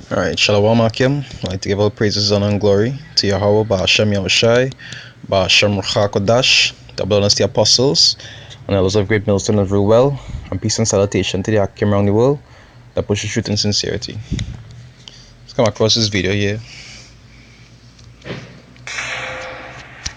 Alright, Shalom Akim. I'd like to give all praises, honor, and glory to Yahweh, Ba'ashem Yahushai, Ba'ashem Ruach HaKodash, the blood of the apostles, and elders of great millstone of rule well, and peace and salutation to the Akim around the world that pushes truth and sincerity. Let's come across this video here.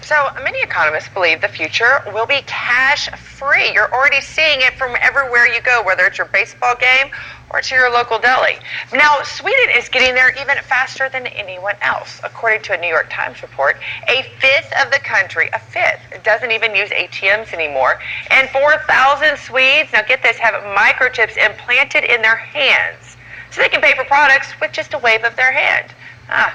So many economists believe the future will be cash-free. You're already seeing it from everywhere you go, whether it's your baseball game or to your local deli. Now, Sweden is getting there even faster than anyone else. According to a New York Times report, a fifth of the country, doesn't even use ATMs anymore. And 4,000 Swedes, now get this, have microchips implanted in their hands so they can pay for products with just a wave of their hand.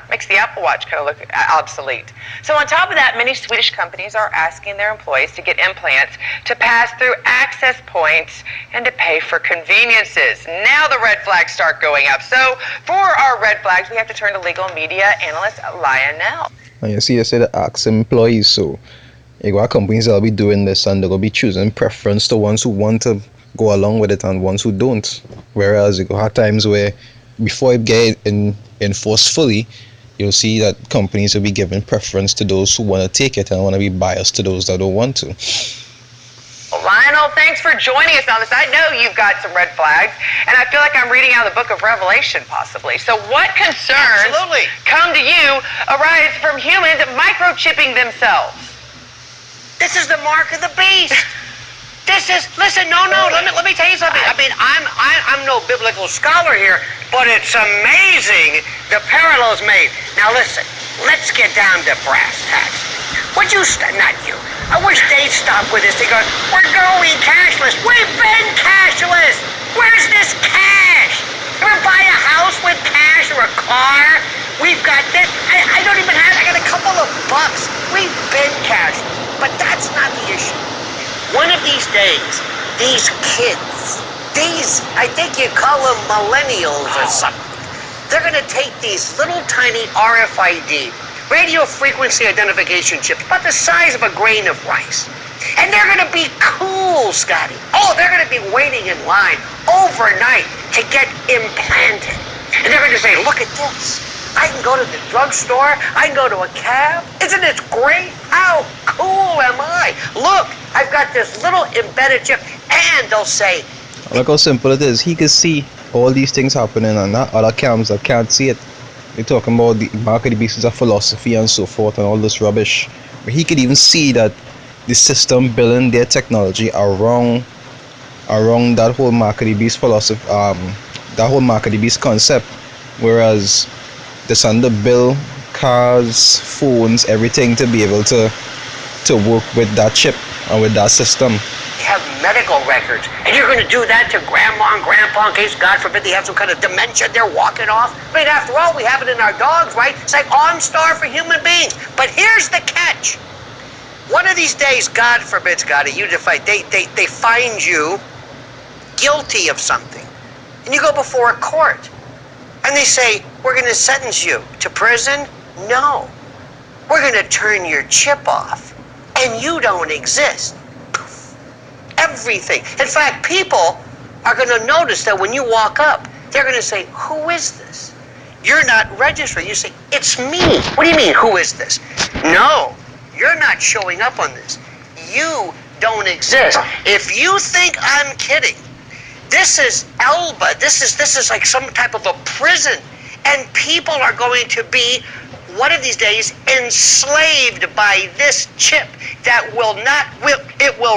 Makes the Apple Watch kind of look obsolete. So on top of that, many Swedish companies are asking their employees to get implants to pass through access points and to pay for conveniences. Now the red flags start going up. So for our red flags, we have to turn to legal media analyst Lionel. And you see, you say that ask employees, so you got companies that'll be doing this and they'll be choosing preference to ones who want to go along with it and ones who don't. Whereas you have times where before it get enforced fully, you'll see that companies will be giving preference to those who want to take it and want to be biased to those that don't want to. Well, Lionel, thanks for joining us on this. I know you've got some red flags, and I feel like I'm reading out of the book of Revelation, possibly. So what concerns come to you arise from humans microchipping themselves? This is the mark of the beast. Listen, no, let me tell you something. I mean, I'm no biblical scholar here, but it's amazing the parallels made. Now listen, let's get down to brass tacks. Would you, not you, I wish they'd stop with this. They go, we're going cashless. We've been cashless. Where's this cash? You ever buy a house with cash or a car? We've got this. I don't even have, I got a couple of bucks. We've been cashless, but that's not the issue. One of these days, these kids, I think you call them millennials or something, they're going to take these little tiny RFID, radio frequency identification chips, about the size of a grain of rice. And they're going to be cool, Scotty. Oh, they're going to be waiting in line overnight to get implanted. And they're going to say, look at this. I can go to the drugstore. I can go to a cab. Isn't it great? How cool am I? Look, I've got this little embedded chip. And they'll say, look how simple it is. He can see all these things happening and not other cams that can't see it. They're talking about the mark of the beast of philosophy and so forth and all this rubbish. But he could even see that the system building their technology around that whole mark of the beast philosophy, that whole mark of the beast concept. Whereas this under build cars, phones, everything to be able to work with that chip and with that system. Have medical records, and you're going to do that to grandma and grandpa in case, God forbid, they have some kind of dementia they're walking off. I mean, after all, we have it in our dogs, right? It's like OnStar for human beings. But here's the catch. One of these days, God forbid, Scotty, they find you guilty of something, and you go before a court. And they say, we're going to sentence you to prison? No. We're going to turn your chip off. And you don't exist. Poof. Everything. In fact, people are going to notice that when you walk up, they're going to say, who is this? You're not registered. You say, it's me. What do you mean, who is this? No, you're not showing up on this. You don't exist. If you think I'm kidding, this is Elba. This is like some type of a prison. And people are going to be, one of these days, enslaved by this chip that will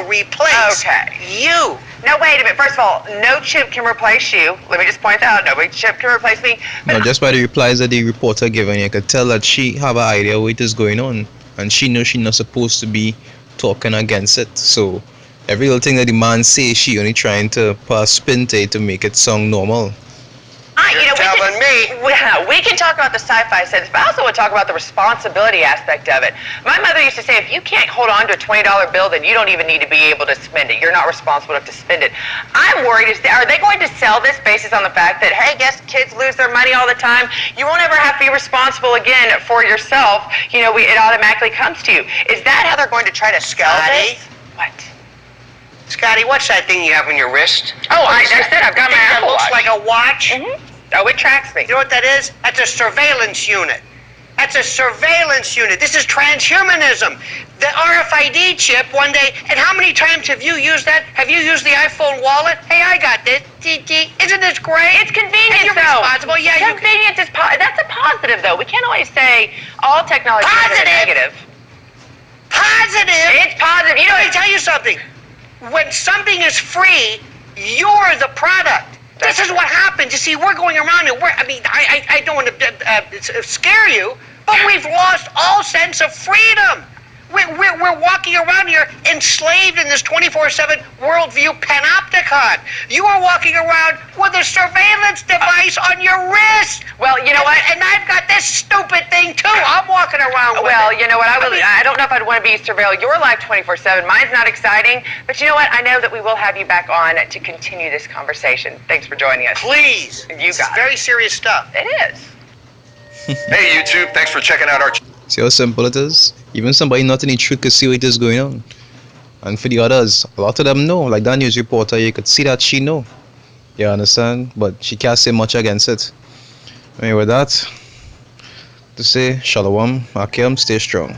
replace you. Now, wait a minute. First of all, no chip can replace you. Let me just point that out. No chip can replace me. No, just by the replies that the reporter given, you could tell that she have an idea what is going on. And she knows she's not supposed to be talking against it. So every little thing that the man says, she only trying to pass spin to it to make it sound normal. We can talk about the sci-fi sense, but I also want to talk about the responsibility aspect of it. My mother used to say, if you can't hold on to a $20 bill, then you don't even need to be able to spend it. You're not responsible enough to spend it. I'm worried, are they going to sell this based on the fact that, hey, guess kids lose their money all the time. You won't ever have to be responsible again for yourself. You know, it automatically comes to you. Is that how they're going to try to sell this? What? Scotty, what's that thing you have on your wrist? Oh, I said I've got my Apple Watch. Looks Watch. like a watch? Mm-hmm. Oh, it tracks me. You know what that is? That's a surveillance unit. That's a surveillance unit. This is transhumanism. The RFID chip one day, and how many times have you used that? Have you used the iPhone wallet? Hey, I got this. Isn't this great? It's convenient, and you're though. responsible. Yeah, Convenience is that's a positive, though. We can't always say all technology is negative. Positive? It's positive. You know, let me tell you something. When something is free, you're the product. This is what happens. You see, we're going around and I don't want to scare you, but we've lost all sense of freedom. We're walking around here enslaved in this 24/7 worldview panopticon. You are walking around with a surveillance device on your wrist. Well, you know what? And I've got this stupid thing too. I'm walking around with Well, it. you know what? I don't know if I'd want to be surveil your life 24/7. Mine's not exciting, but you know what? I know that we will have you back on to continue this conversation. Thanks for joining us. Please. You got it. Very serious stuff. It is. Hey YouTube, thanks for checking out our See how simple it is? Even somebody not in the truth could see what is going on. And for the others, a lot of them know. Like that news reporter, you could see that she know. You understand? But she can't say much against it. Anyway, with that, to say, Shalom, Akim, stay strong.